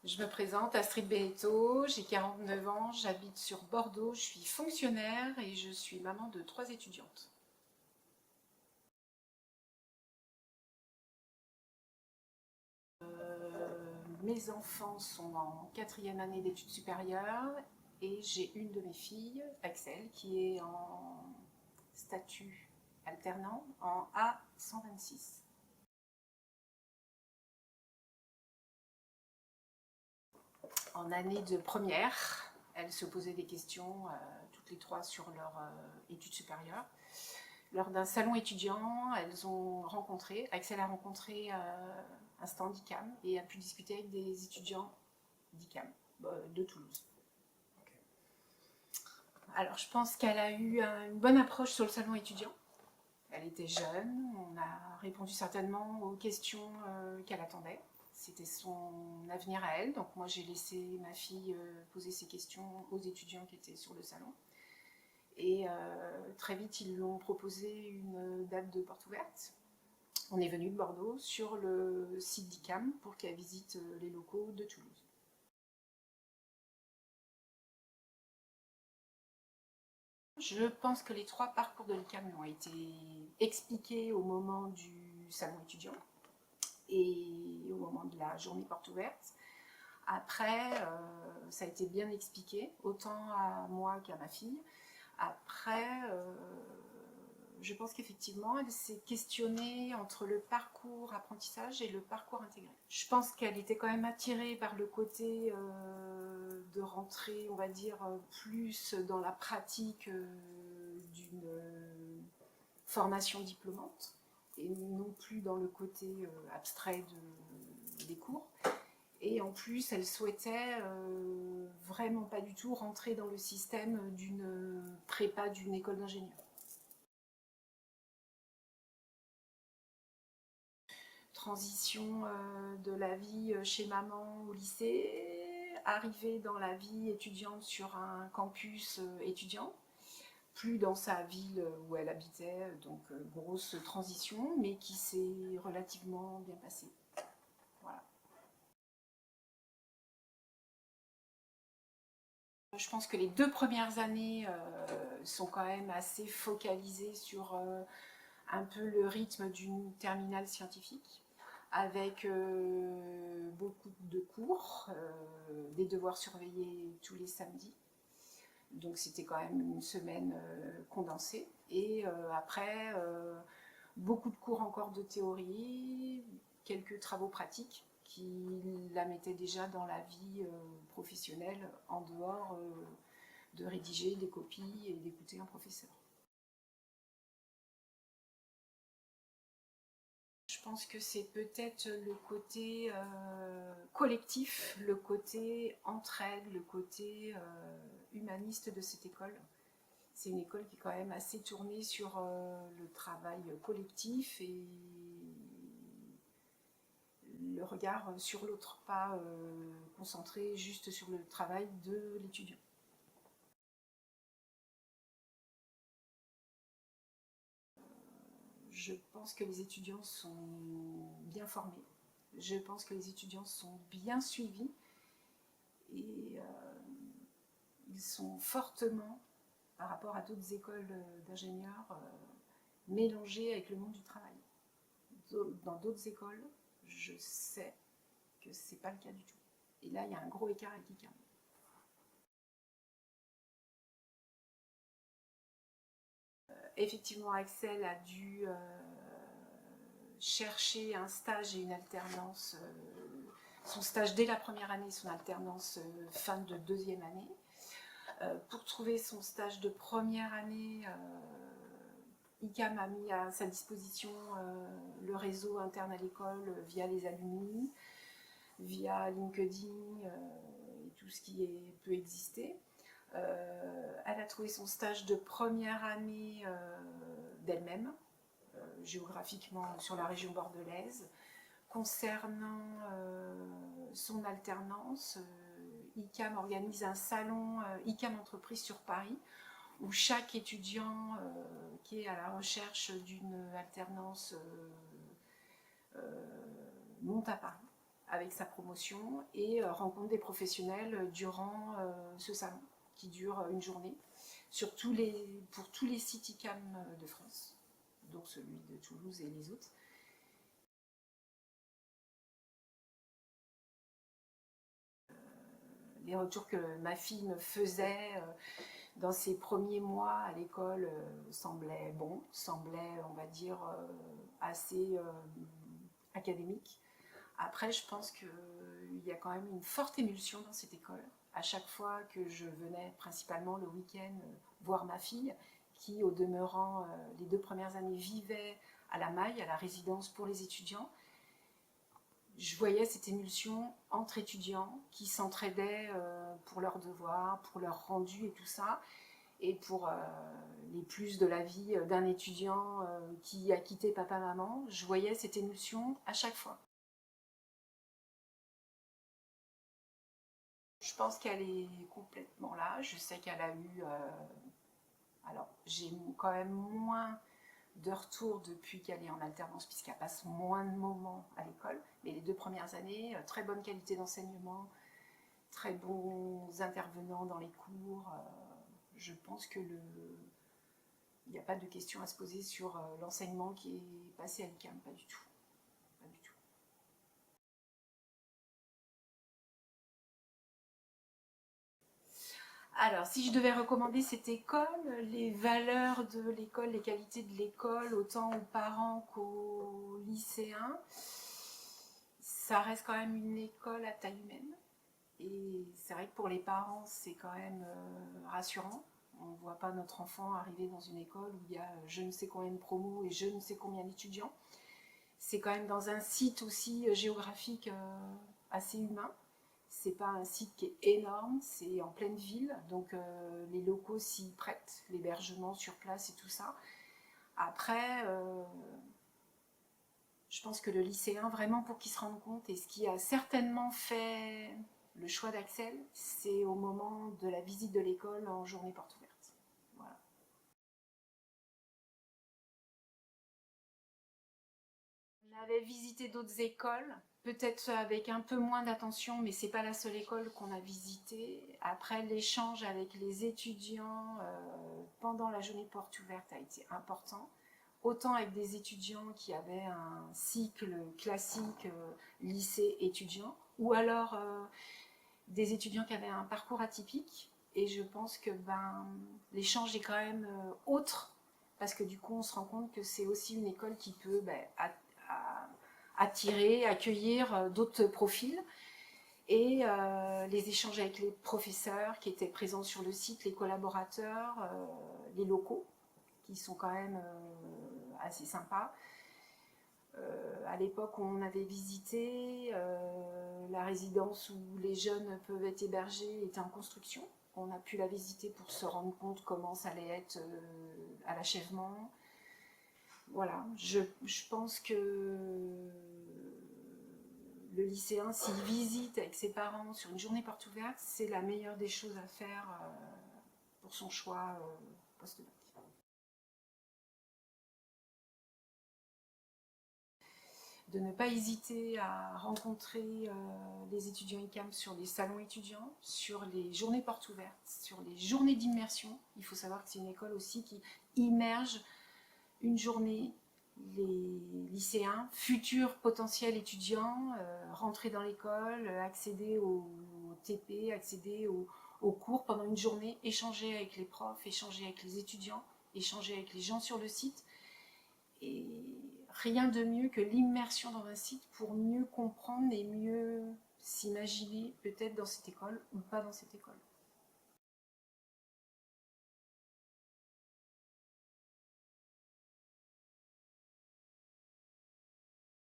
Je me présente, Astrid Beneteau, j'ai 49 ans, j'habite sur Bordeaux, je suis fonctionnaire et je suis maman de 3 étudiantes. Mes enfants sont en 4e année d'études supérieures et j'ai une de mes filles, Axel, qui est en statut alternant en A126. En année de première, elles se posaient des questions toutes les trois sur leur études supérieures. Lors d'un salon étudiant, elles ont rencontré, Axel a rencontré un stand d'ICAM et a pu discuter avec des étudiants d'ICAM de Toulouse. Alors je pense qu'elle a eu une bonne approche sur le salon étudiant. Elle était jeune, on a répondu certainement aux questions qu'elle attendait. C'était son avenir à elle, donc moi j'ai laissé ma fille poser ses questions aux étudiants qui étaient sur le salon. Et très vite, ils lui ont proposé une date de porte ouverte. On est venu de Bordeaux sur le site d'ICAM pour qu'elle visite les locaux de Toulouse. Je pense que les 3 parcours de l'ICAM ont été expliqués au moment du salon étudiant et au moment de la journée porte ouverte. Après, ça a été bien expliqué, autant à moi qu'à ma fille. Après, je pense qu'effectivement, elle s'est questionnée entre le parcours apprentissage et le parcours intégré. Je pense qu'elle était quand même attirée par le côté de rentrer, on va dire, plus dans la pratique d'une formation diplômante et non plus dans le côté abstrait des cours. Et en plus, elle souhaitait vraiment pas du tout rentrer dans le système d'une prépa d'une école d'ingénieur. Transition de la vie chez maman au lycée, arrivée dans la vie étudiante sur un campus étudiant, plus dans sa ville où elle habitait, donc grosse transition, mais qui s'est relativement bien passée. Voilà. Je pense que les 2 premières années sont quand même assez focalisées sur un peu le rythme d'une terminale scientifique, avec beaucoup de cours, des devoirs surveillés tous les samedis. Donc c'était quand même une semaine condensée. Et après, beaucoup de cours encore de théorie, quelques travaux pratiques qui la mettaient déjà dans la vie professionnelle en dehors de rédiger des copies et d'écouter un professeur. Je pense que c'est peut-être le côté collectif, le côté entraide, le côté humaniste de cette école. C'est une école qui est quand même assez tournée sur le travail collectif et le regard sur l'autre, pas concentré juste sur le travail de l'étudiant. Je pense que les étudiants sont bien formés. Je pense que les étudiants sont bien suivis et ils sont fortement, par rapport à d'autres écoles d'ingénieurs, mélangés avec le monde du travail. Dans d'autres écoles, je sais que ce n'est pas le cas du tout. Et là, il y a un gros écart avec l'ICAM. Effectivement, Axel a dû chercher un stage et une alternance, son stage dès la première année, son alternance fin de 2e année. Pour trouver son stage de première année, ICAM a mis à sa disposition le réseau interne à l'école via les alumni, via LinkedIn et tout ce qui peut exister. Elle a trouvé son stage de première année d'elle-même, géographiquement sur la région bordelaise. Concernant son alternance, ICAM organise un salon ICAM Entreprise sur Paris, où chaque étudiant qui est à la recherche d'une alternance monte à Paris avec sa promotion et rencontre des professionnels durant ce salon qui dure une journée pour tous les sites ICAM de France, donc celui de Toulouse et les autres. Les retours que ma fille me faisait dans ses premiers mois à l'école semblaient bons, semblaient, on va dire, assez académiques. Après, je pense qu'il y a quand même une forte émulsion dans cette école. À chaque fois que je venais, principalement le week-end, voir ma fille, qui, au demeurant, les 2 premières années, vivait à la Maille, à la résidence pour les étudiants, je voyais cette émulsion entre étudiants qui s'entraidaient pour leurs devoirs, pour leurs rendus et tout ça, et pour les plus de la vie d'un étudiant qui a quitté papa-maman, je voyais cette émulsion à chaque fois. Je pense qu'elle est complètement là. Je sais qu'elle a eu... alors, j'ai quand même moins de retours depuis qu'elle est en alternance, puisqu'elle passe moins de moments à l'école. Mais les 2 premières années, très bonne qualité d'enseignement, très bons intervenants dans les cours. Je pense que il n'y a pas de question à se poser sur l'enseignement qui est passé à l'ICAM, pas du tout. Pas du tout. Alors, si je devais recommander cette école, les valeurs de l'école, les qualités de l'école, autant aux parents qu'aux lycéens, ça reste quand même une école à taille humaine. Et c'est vrai que pour les parents, c'est quand même rassurant. On ne voit pas notre enfant arriver dans une école où il y a je ne sais combien de promos et je ne sais combien d'étudiants. C'est quand même dans un site aussi géographique assez humain. C'est pas un site qui est énorme, c'est en pleine ville, donc les locaux s'y prêtent, l'hébergement sur place et tout ça. Après, je pense que le lycéen, vraiment pour qu'il se rende compte, et ce qui a certainement fait le choix d'Axel, c'est au moment de la visite de l'école en journée porte ouverte. Voilà. On avait visité d'autres écoles, peut-être avec un peu moins d'attention, mais c'est pas la seule école qu'on a visitée. Après, l'échange avec les étudiants pendant la journée porte ouverte a été important. Autant avec des étudiants qui avaient un cycle classique lycée étudiant, ou alors des étudiants qui avaient un parcours atypique. Et je pense que l'échange est quand même autre, parce que du coup on se rend compte que c'est aussi une école qui peut attirer, accueillir d'autres profils. Et les échanges avec les professeurs qui étaient présents sur le site, les collaborateurs, les locaux, qui sont quand même assez sympas. À l'époque où on avait visité, la résidence où les jeunes peuvent être hébergés était en construction. On a pu la visiter pour se rendre compte comment ça allait être à l'achèvement. Voilà, je pense que le lycéen, s'il visite avec ses parents sur une journée porte ouverte, c'est la meilleure des choses à faire pour son choix post-bac. De ne pas hésiter à rencontrer les étudiants ICAM sur les salons étudiants, sur les journées portes ouvertes, sur les journées d'immersion. Il faut savoir que c'est une école aussi qui immerge une journée les lycéens, futurs potentiels étudiants, rentrer dans l'école, accéder au TP, accéder aux cours pendant une journée, échanger avec les profs, échanger avec les étudiants, échanger avec les gens sur le site. Et rien de mieux que l'immersion dans un site pour mieux comprendre et mieux s'imaginer peut-être dans cette école ou pas dans cette école.